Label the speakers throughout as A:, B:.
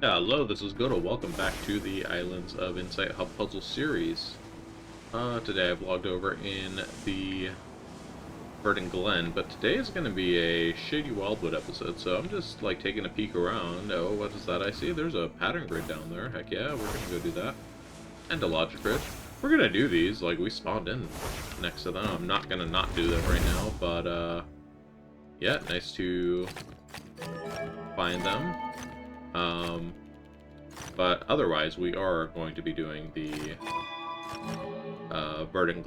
A: Hello, this is Goto. Welcome back to the Islands of Insight Hub Puzzle series. Today I've logged over in the Verdent Glenn, but today is going to be a Shady Wildwood episode, so I'm just like taking a peek around. Oh, what is that I see? There's a pattern grid down there. Heck yeah, we're going to go do that. And a logic grid. We're going to do these, like we spawned in next to them. I'm not going to not do them right now, but yeah, nice to find them. But otherwise, we are going to be doing the not Verdant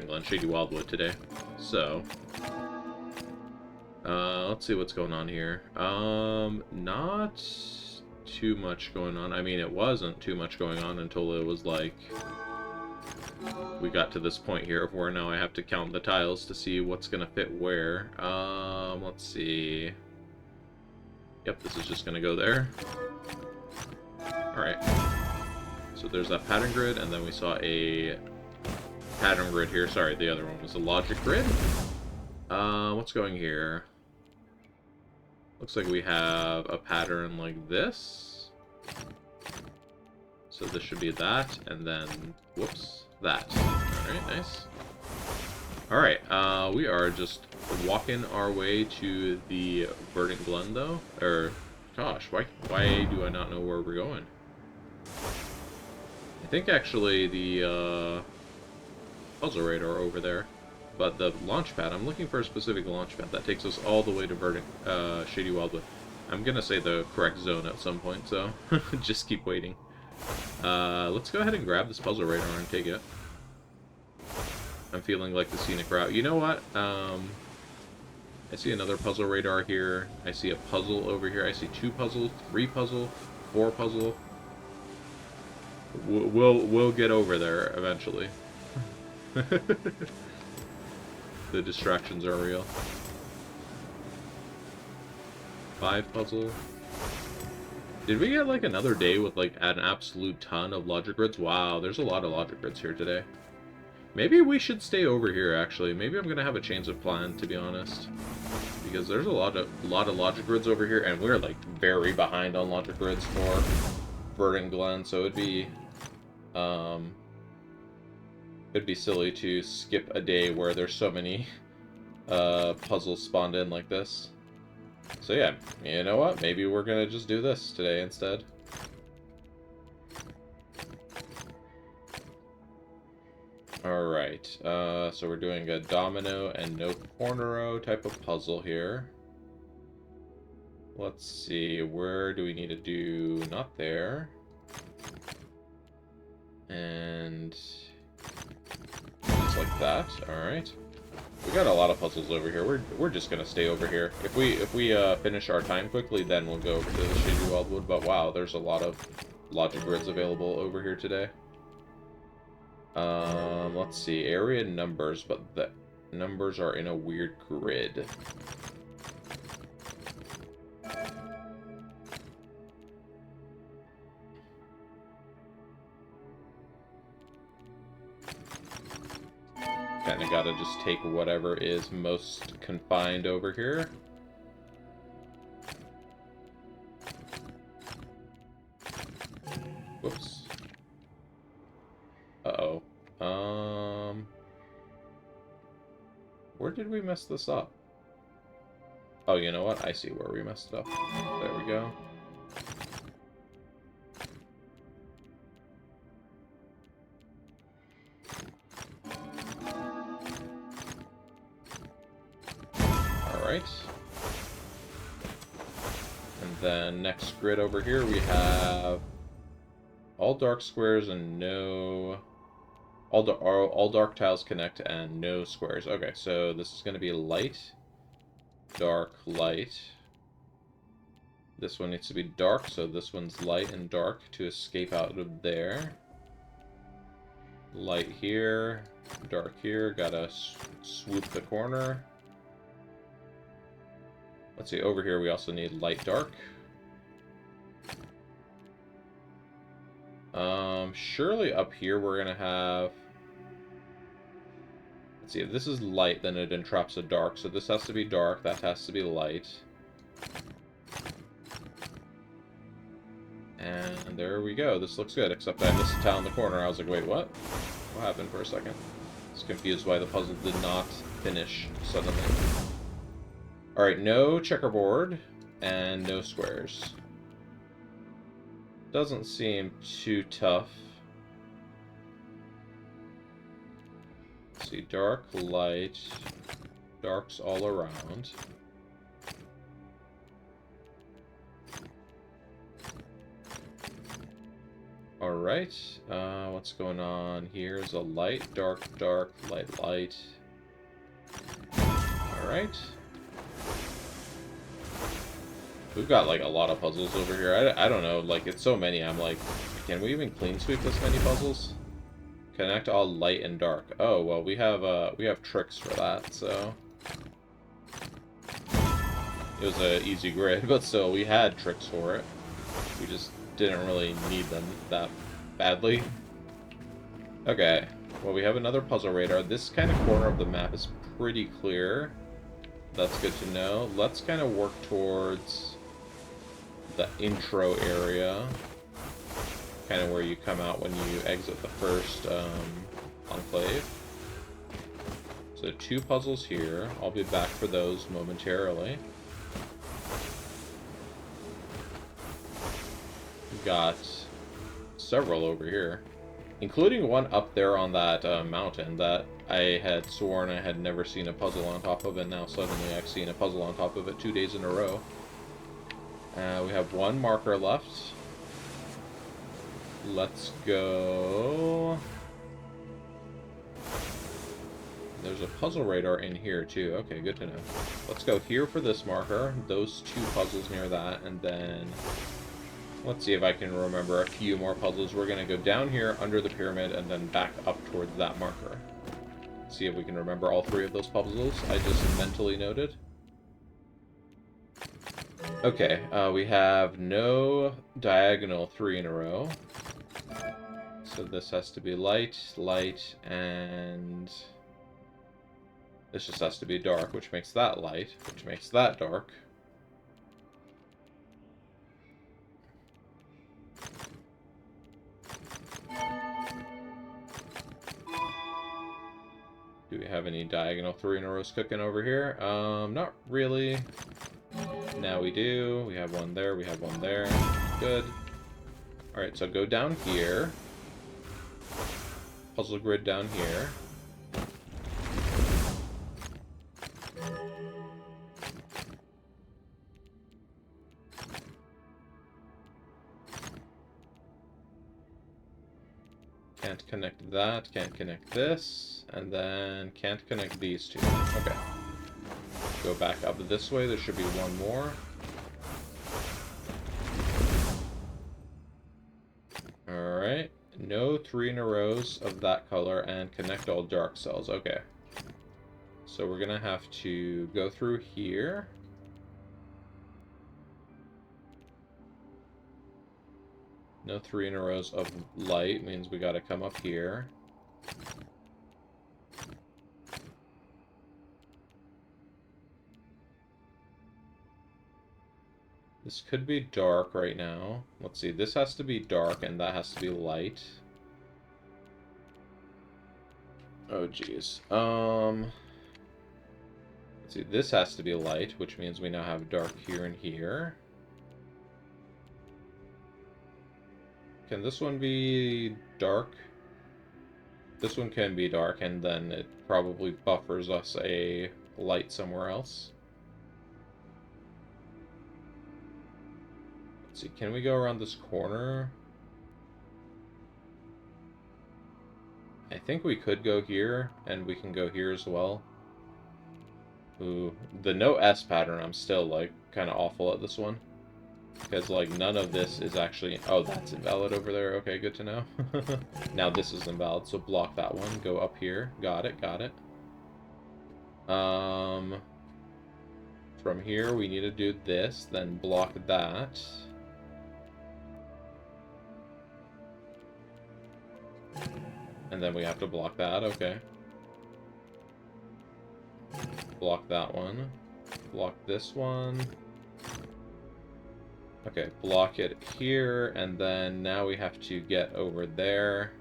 A: Glen, Shady Wildwood today. So, let's see what's going on here. Not too much going on. I mean, it wasn't too much going on until it was like we got to this point here where now I have to count the tiles to see what's gonna fit where. Let's see. Yep, this is just gonna go there. Alright. So there's that pattern grid, and then we saw a pattern grid here. Sorry, the other one was a logic grid. What's going here? Looks like we have a pattern like this. So this should be that, and then, whoops, that. Alright, nice. Alright, we are just walking our way to the Verdent Glen, though. Or, gosh, why do I not know where we're going? I think actually the puzzle radar over there, but the launch pad, I'm looking for a specific launch pad that takes us all the way to Verdant, Shady Wildwood. I'm gonna say the correct zone at some point, so just keep waiting. Let's go ahead and grab this puzzle radar and take it. I'm feeling like the scenic route. You know what? I see another puzzle radar here. I see a puzzle over here. I see 2 puzzles, 3 puzzle, 4 puzzle. We'll get over there eventually. The distractions are real. 5 puzzle. Did we get like another day with like an absolute ton of logic grids? Wow, there's a lot of logic grids here today. Maybe we should stay over here actually. Maybe I'm gonna have a change of plan, to be honest. Because there's a lot of logic grids over here, and we're like very behind on logic grids for Verdent Glen, so it'd be silly to skip a day where there's so many puzzles spawned in like this. So yeah, you know what? Maybe we're gonna just do this today instead. Alright, so we're doing a domino and no cornero type of puzzle here. Let's see, where do we need to do? Not there. And just like that. Alright. We got a lot of puzzles over here. We're just gonna stay over here. If we finish our time quickly, then we'll go over to the Shady Wildwood. But wow, there's a lot of logic grids available over here today. Let's see, area numbers, but the numbers are in a weird grid. Kinda gotta just take whatever is most confined over here. Whoops. Uh-oh. Where did we mess this up? Oh, you know what? I see where we messed it up. There we go. Alright. And then next grid over here we have all dark squares and no... All dark tiles connect and no squares. Okay, so this is going to be light, dark, light. This one needs to be dark, so this one's light and dark to escape out of there. Light here, dark here. Gotta swoop the corner. Let's see, over here we also need light, dark. Surely up here we're gonna have... Let's see, if this is light, then it entraps a dark, so this has to be dark, that has to be light. And there we go. This looks good, except I missed a tile in the corner. I was like, wait, what? What happened for a second? I was confused why the puzzle did not finish suddenly. Alright, no checkerboard and no squares. Doesn't seem too tough. Let's see, dark, light, darks all around. Alright, what's going on here is a light, dark, dark, light, light. Alright. We've got, like, a lot of puzzles over here. I don't know, like, it's so many, I'm like, can we even clean sweep this many puzzles? Connect all light and dark. Oh, well, we have tricks for that, so... It was an easy grid, but still, we had tricks for it. We just didn't really need them that badly. Okay, well, we have another puzzle radar. This kind of corner of the map is pretty clear. That's good to know. Let's kind of work towards the intro area. Kind of where you come out when you exit the first enclave. So 2 puzzles here. I'll be back for those momentarily. We've got several over here, including one up there on that mountain that I had sworn I had never seen a puzzle on top of, and now suddenly I've seen a puzzle on top of it 2 days in a row. We have 1 marker left. Let's go. There's a puzzle radar in here too. Okay, good to know. Let's go here for this marker, those 2 puzzles near that, and then let's see if I can remember a few more puzzles. We're going to go down here under the pyramid and then back up towards that marker. See if we can remember all 3 of those puzzles I just mentally noted. Okay, we have no diagonal 3 in a row. So this has to be light, light, and this just has to be dark, which makes that light, which makes that dark. Do we have any diagonal 3 in a rows cooking over here? Not really. Now we do. We have one there, we have one there. Good. Alright, so go down here. Puzzle grid down here. Can't connect that, can't connect this, and then can't connect these 2. Okay. Go back up this way, there should be 1 more. Alright. No 3 in a rows of that color, and connect all dark cells. Okay. So we're gonna have to go through here. No 3 in a rows of light means we gotta come up here. This could be dark right now. Let's see, this has to be dark and that has to be light. Oh geez. Let's see, this has to be light, which means we now have dark here and here. Can this one be dark? This one can be dark, and then it probably buffers us a light somewhere else. Let's see, can we go around this corner? I think we could go here, and we can go here as well. Ooh, the no S pattern, I'm still, like, kind of awful at this one. Because, like, none of this is actually... Oh, that's invalid over there. Okay, good to know. Now this is invalid, so block that one. Go up here. Got it, got it. From here, we need to do this, then block that. And then we have to block that, okay. Block that one. Block this one. Okay, block it here, and then now we have to get over there.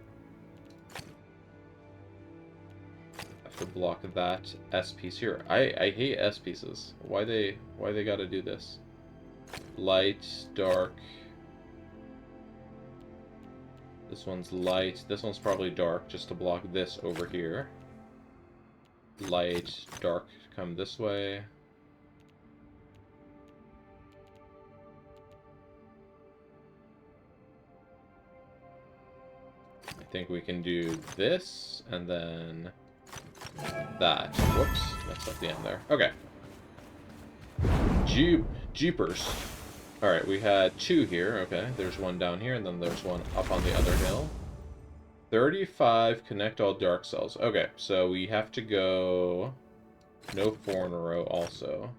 A: Have to block that S piece here. I hate S pieces. Why they gotta do this? Light, dark. This one's light. This one's probably dark, just to block this over here. Light, dark, come this way. I think we can do this, and then that. Whoops, messed up the end there. Okay. Jeepers. Alright, we had 2 here. Okay, there's one down here, and then there's one up on the other hill. 35, connect all dark cells. Okay, so we have to go... No 4 in a row also.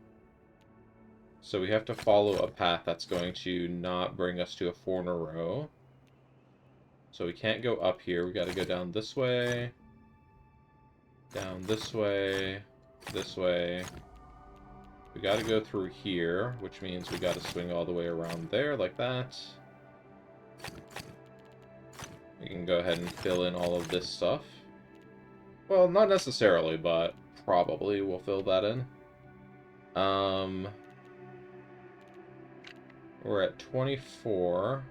A: So we have to follow a path that's going to not bring us to a 4 in a row. So we can't go up here. We got to go down this way. Down this way. This way. We got to go through here, which means we got to swing all the way around there like that. We can go ahead and fill in all of this stuff. Well, not necessarily, but probably we'll fill that in. We're at 24.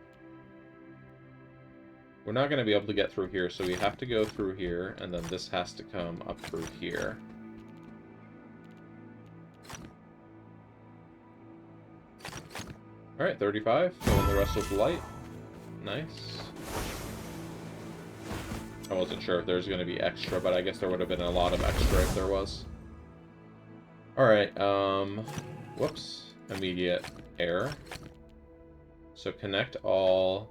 A: We're not going to be able to get through here, so we have to go through here, and then this has to come up through here. Alright, 35. Filling the rest with light. Nice. I wasn't sure if there was going to be extra, but I guess there would have been a lot of extra if there was. Alright, whoops. Immediate error. So connect all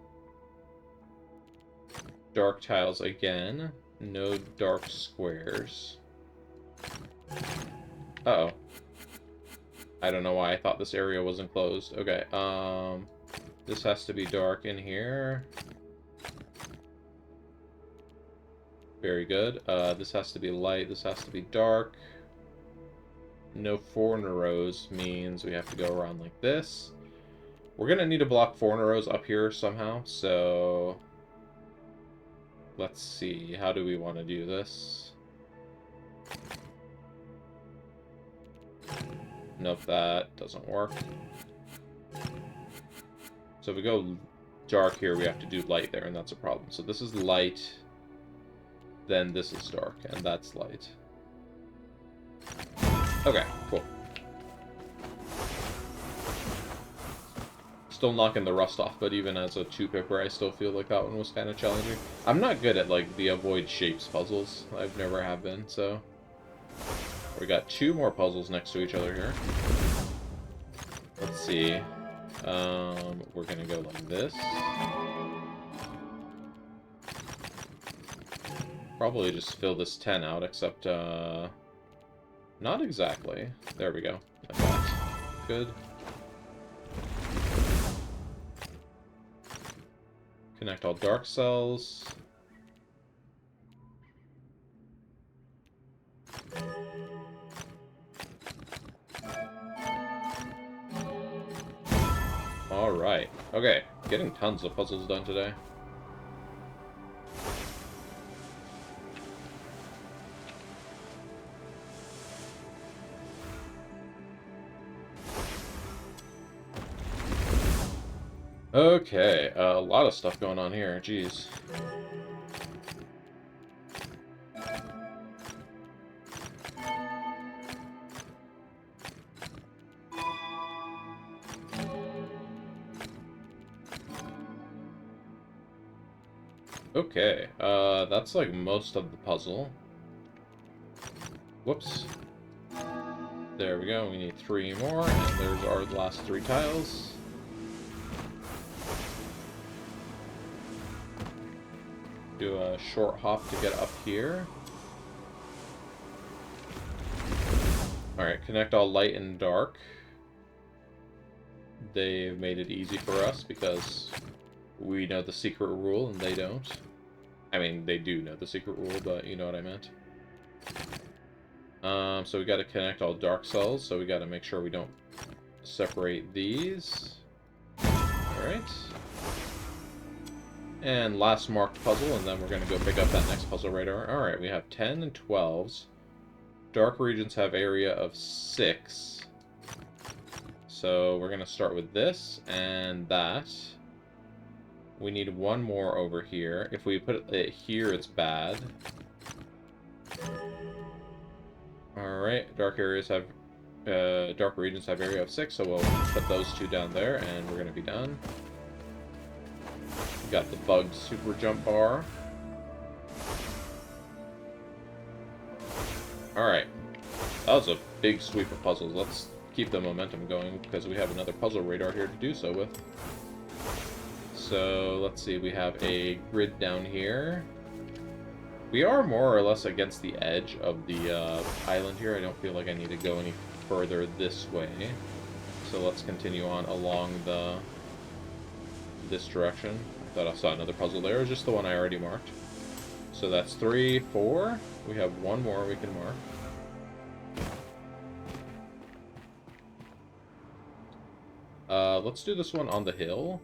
A: dark tiles again. No dark squares. Uh-oh. I don't know why I thought this area was enclosed. Okay, this has to be dark in here. Very good. This has to be light. This has to be dark. No 4 in a rows means we have to go around like this. We're going to need to block 4 in a rows up here somehow, so... Let's see. How do we want to do this? Nope, that doesn't work. So if we go dark here, we have to do light there, and that's a problem. So this is light, then this is dark, and that's light. Okay, cool. Still knocking the rust off, but even as a 2-pipper, I still feel like that one was kind of challenging. I'm not good at, like, the avoid shapes puzzles. I've never have been, so... We got 2 more puzzles next to each other here. Let's see. We're gonna go like this. Probably just fill this 10 out, except, not exactly. There we go. Like that. Good. Connect all dark cells. Alright. Okay. Getting tons of puzzles done today. Okay, a lot of stuff going on here, jeez. Okay, that's like most of the puzzle. Whoops. There we go, we need 3 more, and there's our last 3 tiles. Do a short hop to get up here. Alright, connect all light and dark. They've made it easy for us because we know the secret rule and they don't. I mean, they do know the secret rule, but you know what I meant. So we got to connect all dark cells, so we got to make sure we don't separate these. Alright. And last marked puzzle, and then we're going to go pick up that next puzzle radar. Alright, we have 10 and 12s. Dark regions have area of 6. So we're going to start with this and that. We need one more over here. If we put it here, it's bad. Alright, dark regions have area of 6, so we'll put those two down there, and we're going to be done. We got the bugged super jump bar. Alright, that was a big sweep of puzzles. Let's keep the momentum going, because we have another puzzle radar here to do so with. So, let's see, we have a grid down here. We are more or less against the edge of the island here. I don't feel like I need to go any further this way. So let's continue on along this direction. I thought I saw another puzzle there. It was just the one I already marked. So that's 3, 4. We have one more we can mark. Let's do this one on the hill.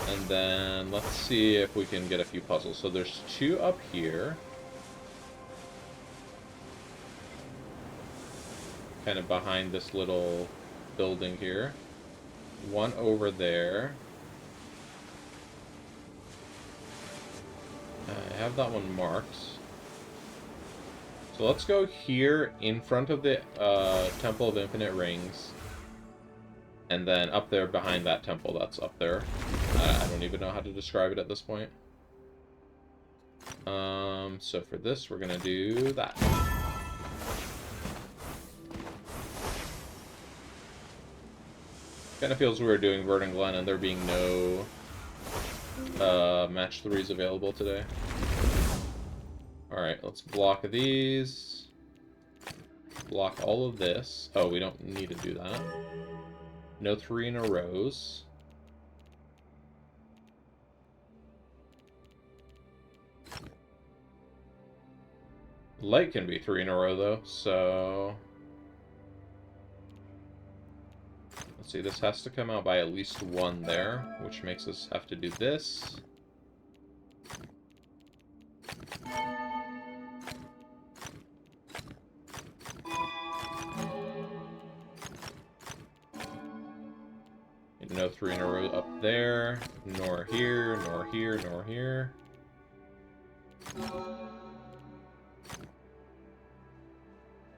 A: And then let's see if we can get a few puzzles. So there's 2 up here. Kind of behind this little building here. 1 over there. I have that one marked. So let's go here in front of the Temple of Infinite Rings. And then up there behind that temple that's up there. I don't even know how to describe it at this point. So for this, we're going to do that. Kind of feels weird doing Verdent Glenn and there being no match 3s available today. Alright, let's block these. Block all of this. Oh, we don't need to do that. No 3 in a rows. Light can be 3 in a row, though, so... Let's see, this has to come out by at least 1 there, which makes us have to do this. No 3 in a row up there, nor here, nor here, nor here.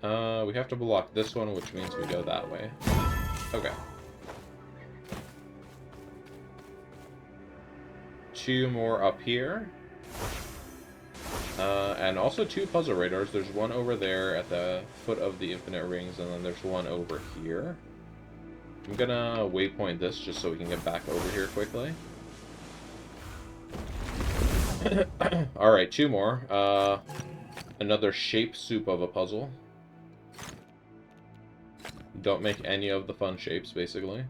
A: We have to block this one, which means we go that way. Okay. 2 more up here. And also 2 puzzle radars. There's one over there at the foot of the Infinite Rings, and then there's one over here. I'm gonna waypoint this just so we can get back over here quickly. Alright, 2 more. Another shape soup of a puzzle. Don't make any of the fun shapes, basically.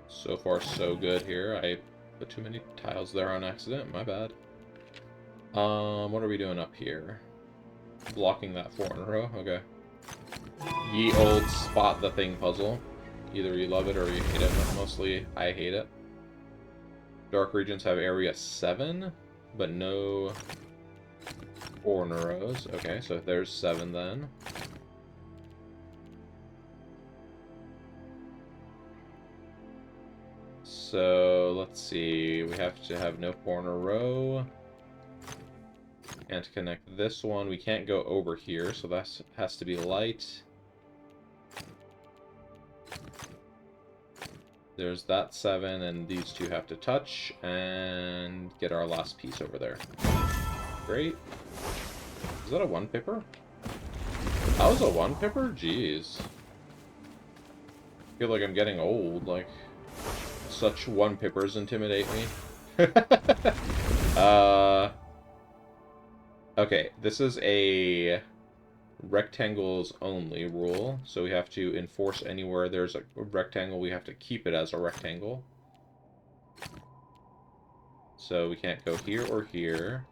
A: So far, so good here. I put too many tiles there on accident. My bad. What are we doing up here? Blocking that 4 in a row. Okay. Ye old spot the thing puzzle. Either you love it or you hate it, but mostly I hate it. Dark regions have area 7, but no 4 in a rows. Okay, so there's 7 then. So, let's see, we have to have no 4 in a row. And to connect this one, we can't go over here, so that has to be light. There's that 7, and these 2 have to touch, and get our last piece over there. Great. Is that a 1-pipper? That was a 1-pipper? Jeez. I feel like I'm getting old, like... Such 1-pippers intimidate me. Okay, this is a rectangles only rule, so we have to enforce anywhere there's a rectangle, we have to keep it as a rectangle. So we can't go here or here.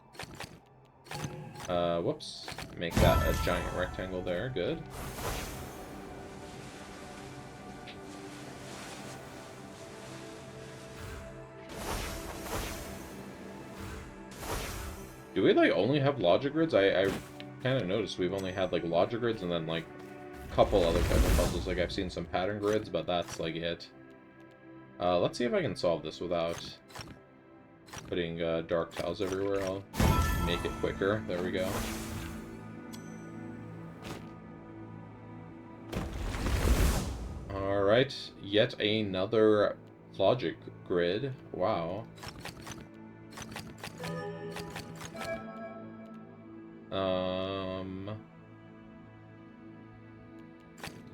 A: Whoops. Make that a giant rectangle there. Good. Do we, like, only have logic grids? I kind of noticed we've only had, like, logic grids and then, like, a couple other type of puzzles. Like, I've seen some pattern grids, but that's, like, it. Let's see if I can solve this without putting dark tiles everywhere. I'll make it quicker. There we go. Alright, yet another logic grid. Wow.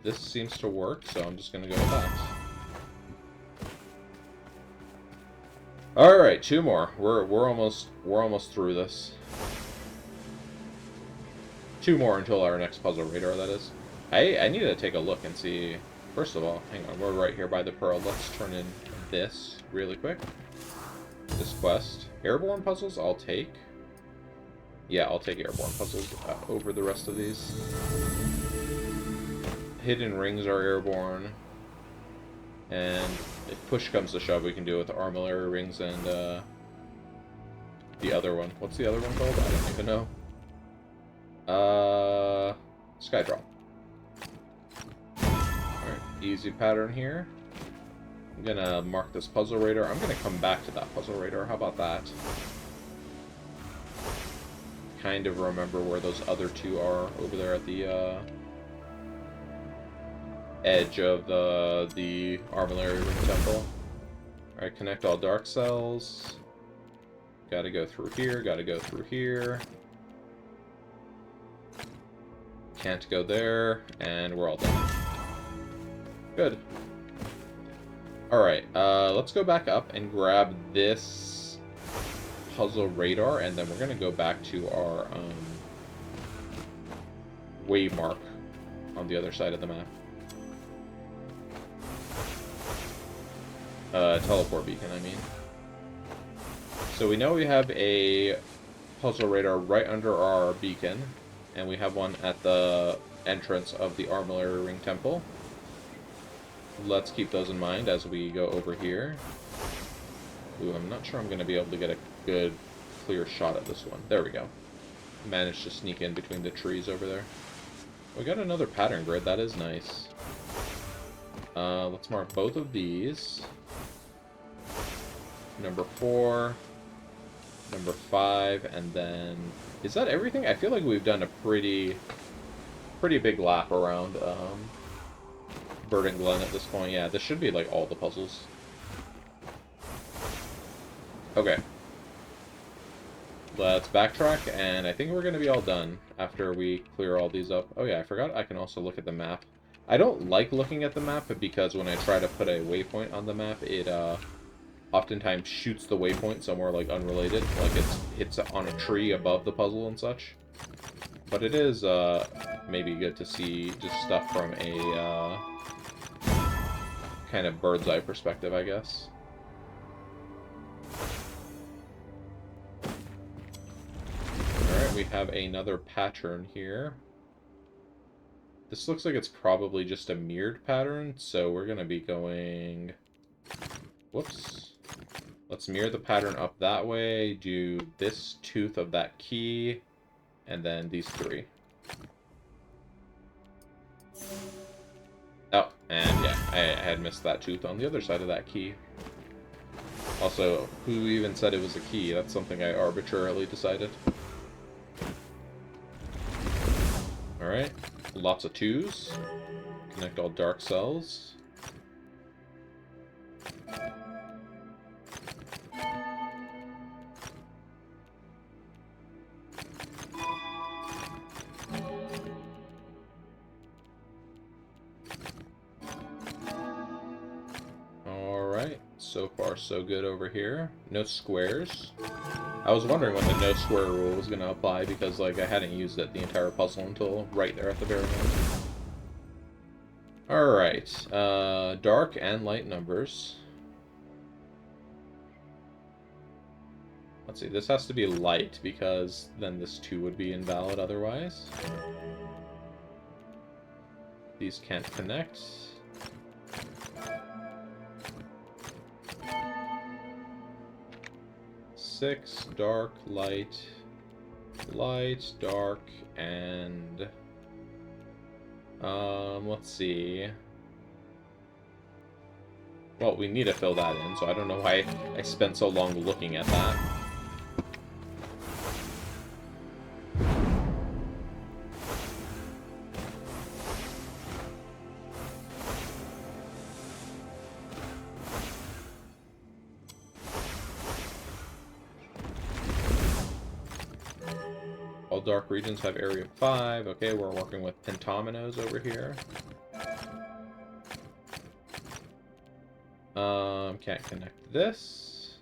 A: This seems to work, so I'm just gonna go with that. Alright, two more. We're almost through this. Two more until our next puzzle radar, that is. I need to take a look and see. First of all, hang on, we're right here by the pearl. Let's turn in this really quick. This quest. Airborne puzzles, I'll take. Yeah, I'll take airborne puzzles over the rest of these. Hidden rings are airborne. And if push comes to shove, we can do it with the armillary rings and the other one. What's the other one called? I don't even know. Skydrop. Alright, easy pattern here. I'm gonna mark this puzzle radar. I'm gonna come back to that puzzle radar. How about that? Kind of remember where those other two are over there at the edge of the armillary ring temple. Alright, connect all dark cells. Gotta go through here, gotta go through here. Can't go there, and we're all done. Good. Alright, let's go back up and grab this puzzle radar, and then we're gonna go back to our waymark on the other side of the map. Teleport beacon, I mean. So we know we have a puzzle radar right under our beacon, and we have one at the entrance of the Armillary Ring Temple. Let's keep those in mind as we go over here. Ooh, I'm not sure I'm going to be able to get a good, clear shot at this one. There we go. Managed to sneak in between the trees over there. We got another pattern grid. That is nice. Let's mark both of these. Number 4, number 5, and then... Is that everything? I feel like we've done a pretty big lap around Verdent Glenn at this point. Yeah, this should be like all the puzzles. Okay. Let's backtrack, and I think we're going to be all done after we clear all these up. Oh yeah, I forgot I can also look at the map. I don't like looking at the map because when I try to put a waypoint on the map, it oftentimes shoots the waypoint somewhere like unrelated, like it's on a tree above the puzzle and such. But it is maybe good to see just stuff from a kind of bird's eye perspective, I guess. Alright, we have another pattern here. This looks like it's probably just a mirrored pattern, so we're going to be going... Whoops. Let's mirror the pattern up that way, do this tooth of that key, and then these 3. Oh, and yeah, I had missed that tooth on the other side of that key. Also, who even said it was a key? That's something I arbitrarily decided. Alright, lots of 2s. Connect all dark cells. Alright, so far so good over here. No squares. I was wondering when the no square rule was going to apply because, like, I hadn't used it the entire puzzle until right there at the very end. Alright, dark and light numbers. Let's see, this has to be light because then this 2 would be invalid otherwise. These can't connect. Six, dark, light, light, dark, and... let's see. Well, we need to fill that in, so I don't know why I spent so long looking at that. All dark regions have area 5. Okay, we're working with pentominoes over here. Can't connect this.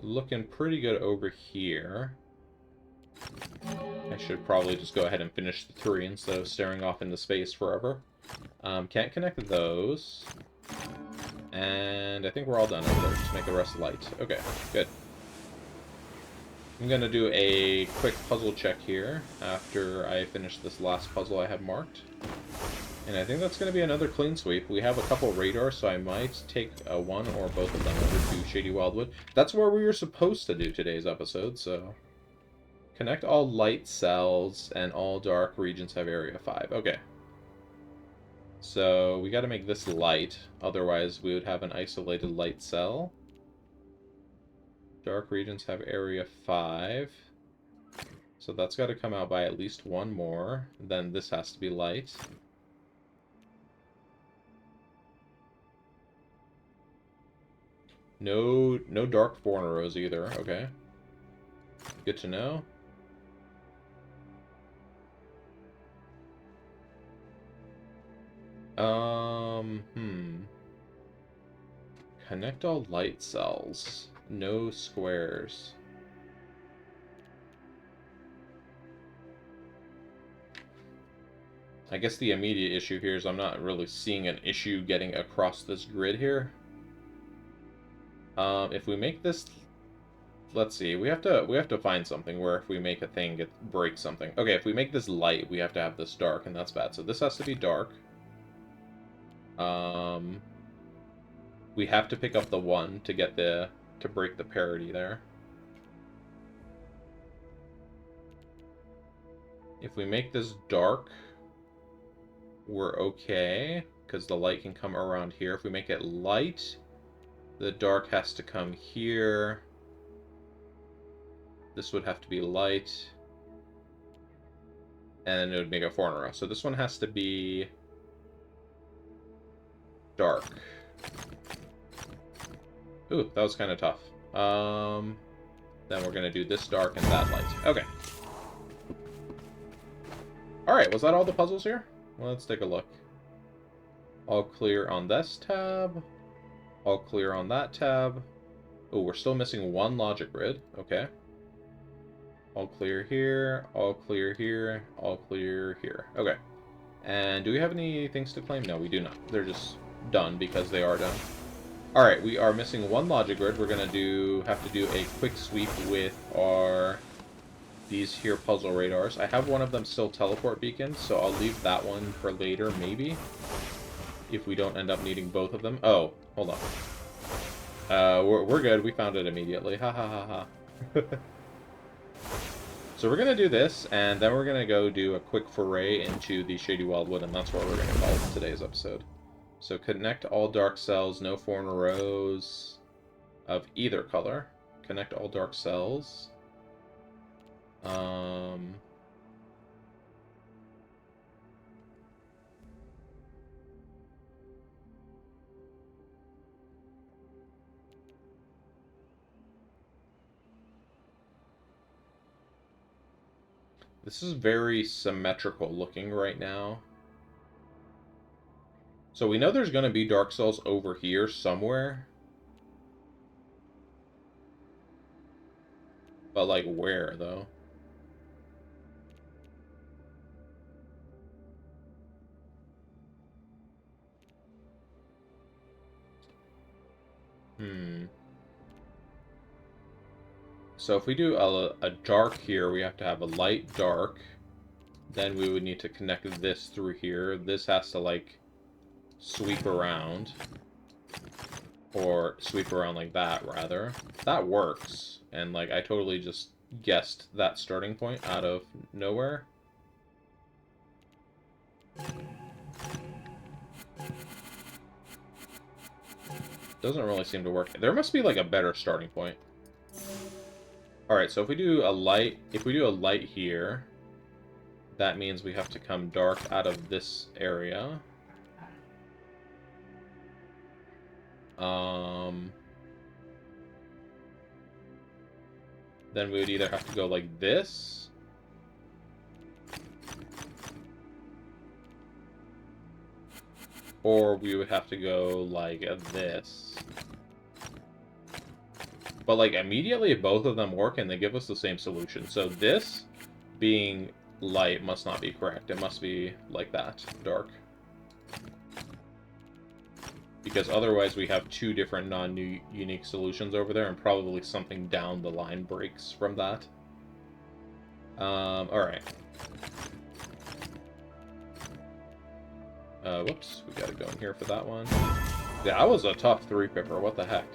A: Looking pretty good over here. I should probably just go ahead and finish the 3 instead of staring off into space forever. Can't connect those. And I think we're all done over there. Just make the rest light. Okay, good. I'm going to do a quick puzzle check here after I finish this last puzzle I have marked. And I think that's going to be another clean sweep. We have a couple radars, so I might take one or both of them over to Shady Wildwood. That's where we were supposed to do today's episode, so... Connect all light cells, and all dark regions have area 5. Okay. So, we got to make this light, otherwise we would have an isolated light cell. Dark regions have area 5. So that's got to come out by at least one more. Then this has to be light. No dark rows either. Okay. Good to know. Connect all light cells. No squares. I guess the immediate issue here is I'm not really seeing an issue getting across this grid here. If we make this... Let's see, we have to find something where if we make a thing, it breaks something. Okay, if we make this light, we have to have this dark, and that's bad. So this has to be dark. We have to pick up the 1 to get to break the parity there. If we make this dark, we're okay, because the light can come around here. If we make it light, the dark has to come here. This would have to be light. And it would make a 4 in a row. So this one has to be dark. Ooh, that was kind of tough. Then we're going to do this dark and that light. Okay. Alright, was that all the puzzles here? Well, let's take a look. All clear on this tab. All clear on that tab. Oh, we're still missing 1 logic grid. Okay. All clear here. All clear here. All clear here. Okay. And do we have any things to claim? No, we do not. They're just done because they are done. Alright, we are missing 1 logic grid. We're going to have to do a quick sweep with these here puzzle radars. I have one of them still teleport beacons, so I'll leave that one for later, maybe. If we don't end up needing both of them. Oh, hold on. We're good. We found it immediately. Ha ha ha ha. So we're going to do this, and then we're going to go do a quick foray into the Shady Wildwood, and that's where we're going to call today's episode. So connect all dark cells, no 4 in a rows of either color. Connect all dark cells. This is very symmetrical looking right now. So we know there's going to be dark cells over here somewhere. But, like, where, though? So if we do a dark here, we have to have a light dark. Then we would need to connect this through here. This has to, like, sweep around. Or sweep around like that, rather. That works. And, like, I totally just guessed that starting point out of nowhere. Doesn't really seem to work. There must be, like, a better starting point. Alright, so if we do a light here, that means we have to come dark out of this area. Then we would either have to go like this, or we would have to go like this. But, like, immediately both of them work and they give us the same solution. So this being light must not be correct. It must be like that, dark. Because otherwise we have two different non-unique solutions over there, and probably something down the line breaks from that. Alright. Whoops, we gotta go in here for that one. Yeah, that was a tough 3-pipper, what the heck.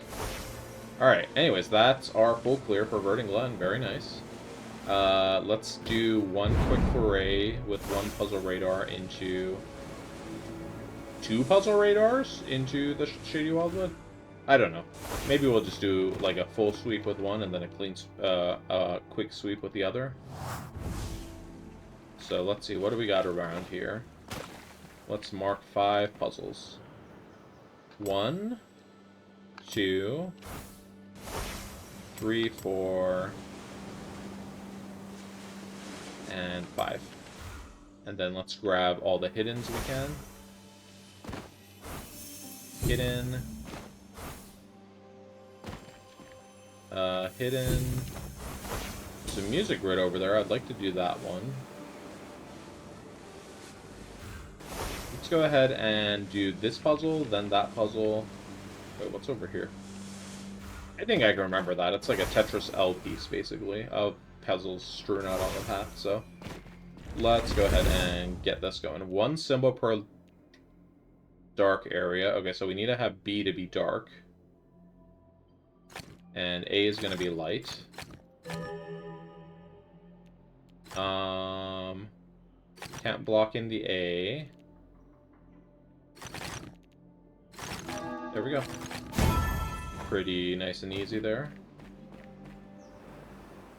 A: Alright, anyways, that's our full clear for Verdent Glenn, very nice. Let's do one quick foray with one puzzle radar into... 2 puzzle radars into the Shady Wildwood? I don't know. Maybe we'll just do, like, a full sweep with one and then a quick sweep with the other. So let's see, what do we got around here? Let's mark 5 puzzles. 1, 2, 3, 4, and 5. And then let's grab all the hiddens we can. Hidden. Hidden. There's a music grid over there. I'd like to do that one. Let's go ahead and do this puzzle, then that puzzle. Wait, what's over here? I think I can remember that. It's like a Tetris L piece, basically, of puzzles strewn out on the path, so... Let's go ahead and get this going. 1 symbol per dark area. Okay, so we need to have B to be dark. And A is going to be light. Can't block in the A. There we go. Pretty nice and easy there.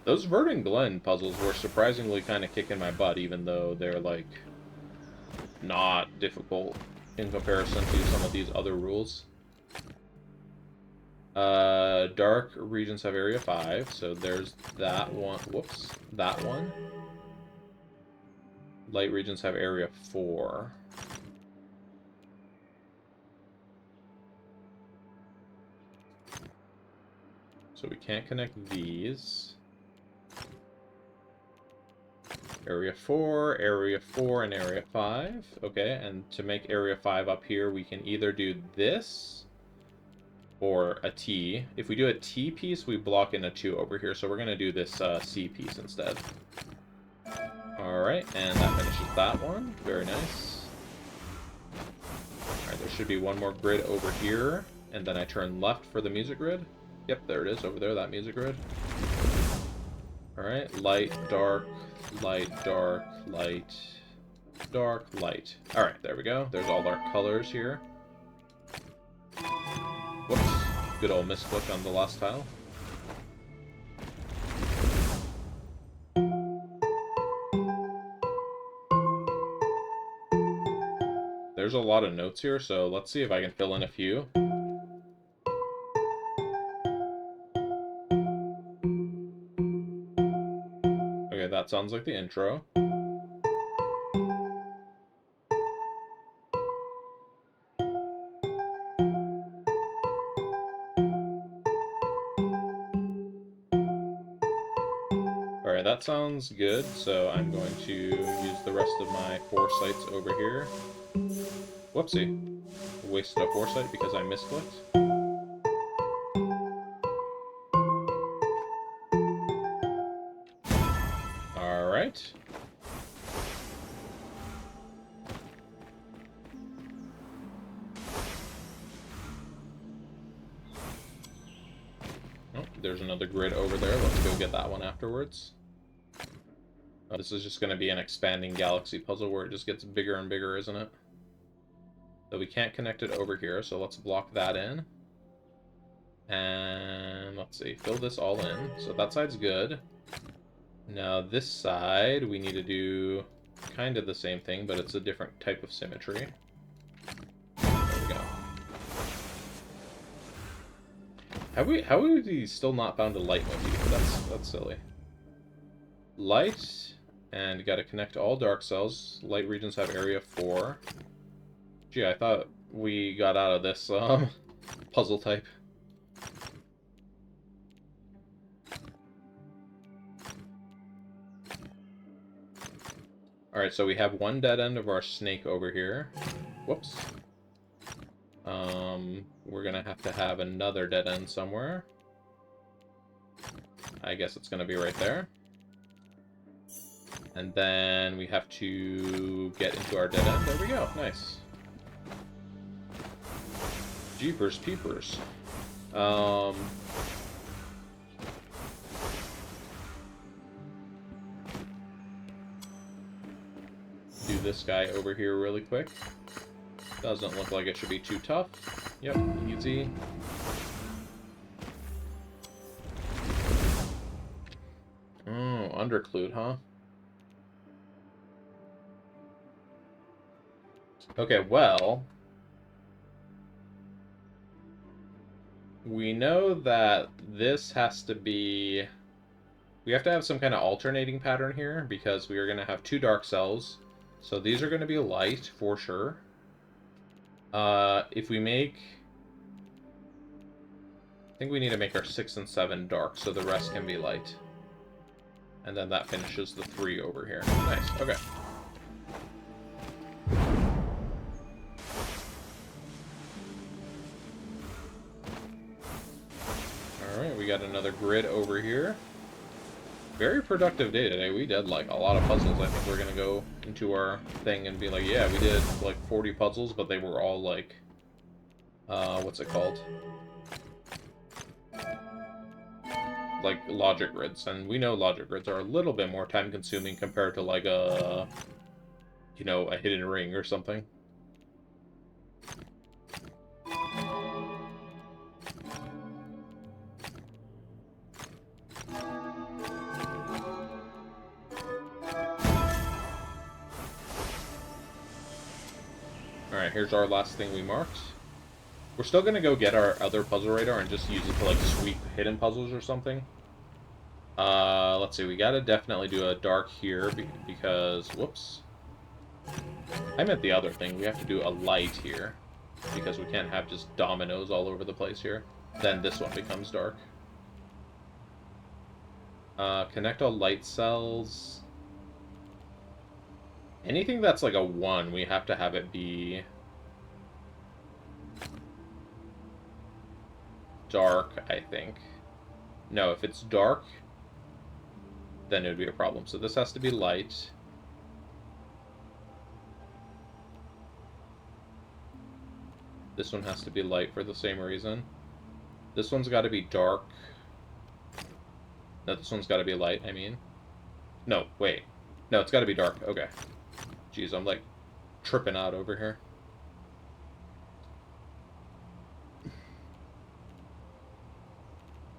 A: Those Verdent Glenn puzzles were surprisingly kind of kicking my butt, even though they're, like, not difficult in comparison to some of these other rules. Dark regions have area 5, so there's that one. Whoops, that one. Light regions have area 4. So we can't connect these. Area 4, and Area 5. Okay, and to make Area 5 up here, we can either do this or a T. If we do a T piece, we block in a 2 over here, so we're going to do this C piece instead. Alright, and that finishes that one. Very nice. Alright, there should be one more grid over here, and then I turn left for the music grid. Yep, there it is, over there, that music grid. Alright, light, dark, light, dark, light, dark, light. Alright, there we go. There's all our colors here. Whoops. Good old misclick on the last tile. There's a lot of notes here, so let's see if I can fill in a few. Okay, that sounds like the intro. Alright, that sounds good, so I'm going to use the rest of my foresights over here. Whoopsie. Wasted a foresight because I misclicked. Alright. Oh, there's another grid over there. Let's go get that one afterwards. Oh, this is just going to be an expanding galaxy puzzle where it just gets bigger and bigger, isn't it? So we can't connect it over here, so let's block that in. And let's see, fill this all in. So that side's good. Now this side, we need to do kind of the same thing, but it's a different type of symmetry. There we go. How have we still not found a light motif? That's silly. Light, and got to connect all dark cells. Light regions have area 4. Gee, I thought we got out of this puzzle type. Alright, so we have one dead end of our snake over here. Whoops. We're gonna have to have another dead end somewhere. I guess it's gonna be right there. And then we have to get into our dead end. There we go. Nice. Jeepers peepers. Do this guy over here really quick. Doesn't look like it should be too tough. Yep, easy. Oh, underclued, huh? Okay, well, we know that this has to be... We have to have some kind of alternating pattern here, because we are going to have 2 dark cells. So these are going to be light, for sure. If we make... I think we need to make our 6 and 7 dark, so the rest can be light. And then that finishes the 3 over here. Nice, okay. Alright, we got another grid over here. Very productive day today. We did, like, a lot of puzzles. I think we're gonna go into our thing and be like, yeah, we did, like, 40 puzzles, but they were all, like, what's it called? Like, logic grids. And we know logic grids are a little bit more time-consuming compared to, like, a, you know, a hidden ring or something. Alright, here's our last thing we marked. We're still gonna go get our other puzzle radar and just use it to, like, sweep hidden puzzles or something. Let's see, we gotta definitely do a dark here, because, whoops. I meant the other thing, we have to do a light here, because we can't have just dominoes all over the place here. Then this one becomes dark. Connect all light cells. Anything that's like a 1, we have to have it be dark, I think. No, if it's dark, then it would be a problem. So this has to be light. This one has to be light for the same reason. This one's got to be dark. No, this one's got to be light, I mean. No, wait. No, it's got to be dark. Okay. Jeez, I'm, like, tripping out over here.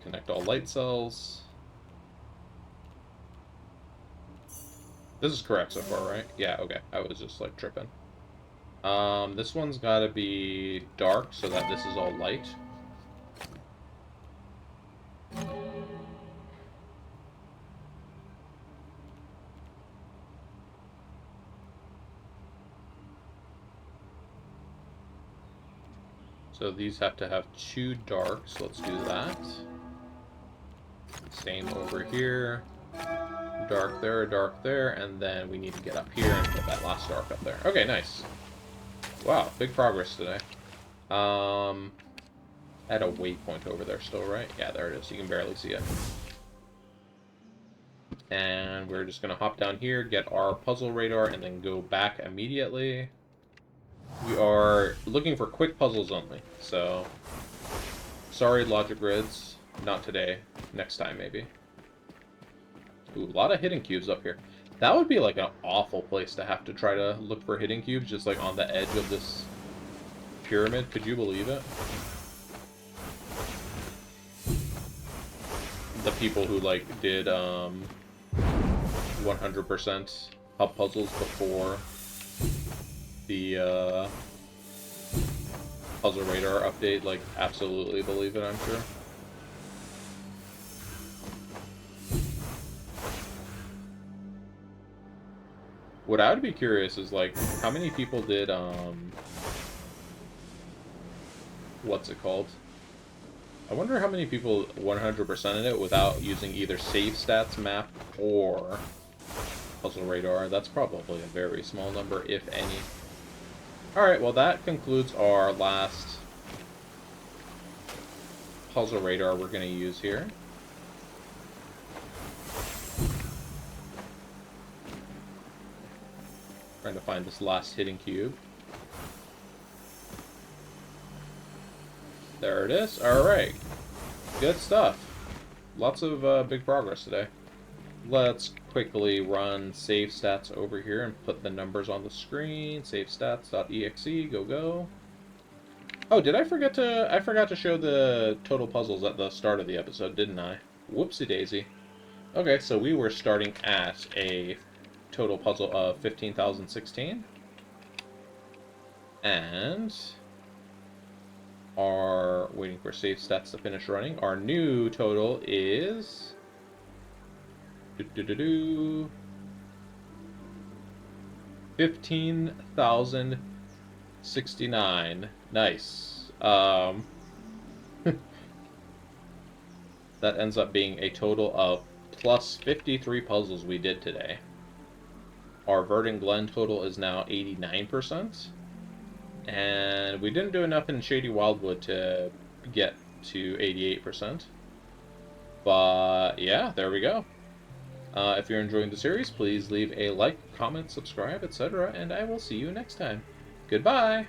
A: Connect all light cells. This is correct so far, right? Yeah, okay. I was just, like, tripping. This one's gotta be dark so that this is all light. So these have to have 2 darks. Let's do that. Same over here. Dark there, and then we need to get up here and get that last dark up there. Okay, nice. Wow, big progress today. At a waypoint over there still, right? Yeah, there it is. You can barely see it. And we're just going to hop down here, get our puzzle radar, and then go back immediately. We are looking for quick puzzles only, so sorry, logic grids. Not today. Next time, maybe. Ooh, a lot of hidden cubes up here. That would be like an awful place to have to try to look for hidden cubes, just like on the edge of this pyramid. Could you believe it? The people who like did 100% hub puzzles before the puzzle radar update, like, absolutely believe it, I'm sure. What I would be curious is, like, how many people did, what's it called? I wonder how many people 100%ed it without using either save stats map or puzzle radar. That's probably a very small number, if any. Alright, well that concludes our last puzzle radar we're going to use here. Trying to find this last hidden cube. There it is. Alright. Good stuff. Lots of big progress today. Let's quickly run save stats over here and put the numbers on the screen. Save stats.exe. Go, go. Oh, did I forget to... I forgot to show the total puzzles at the start of the episode, didn't I? Whoopsie daisy. Okay, so we were starting at a total puzzle of 15,016. And are waiting for save stats to finish running. Our new total is 15,069. Nice. That ends up being a total of plus 53 puzzles we did today. Our Verdent Glenn total is now 89%. And we didn't do enough in Shady Wildwood to get to 88%. But yeah, there we go. If you're enjoying the series, please leave a like, comment, subscribe, etc. And I will see you next time. Goodbye!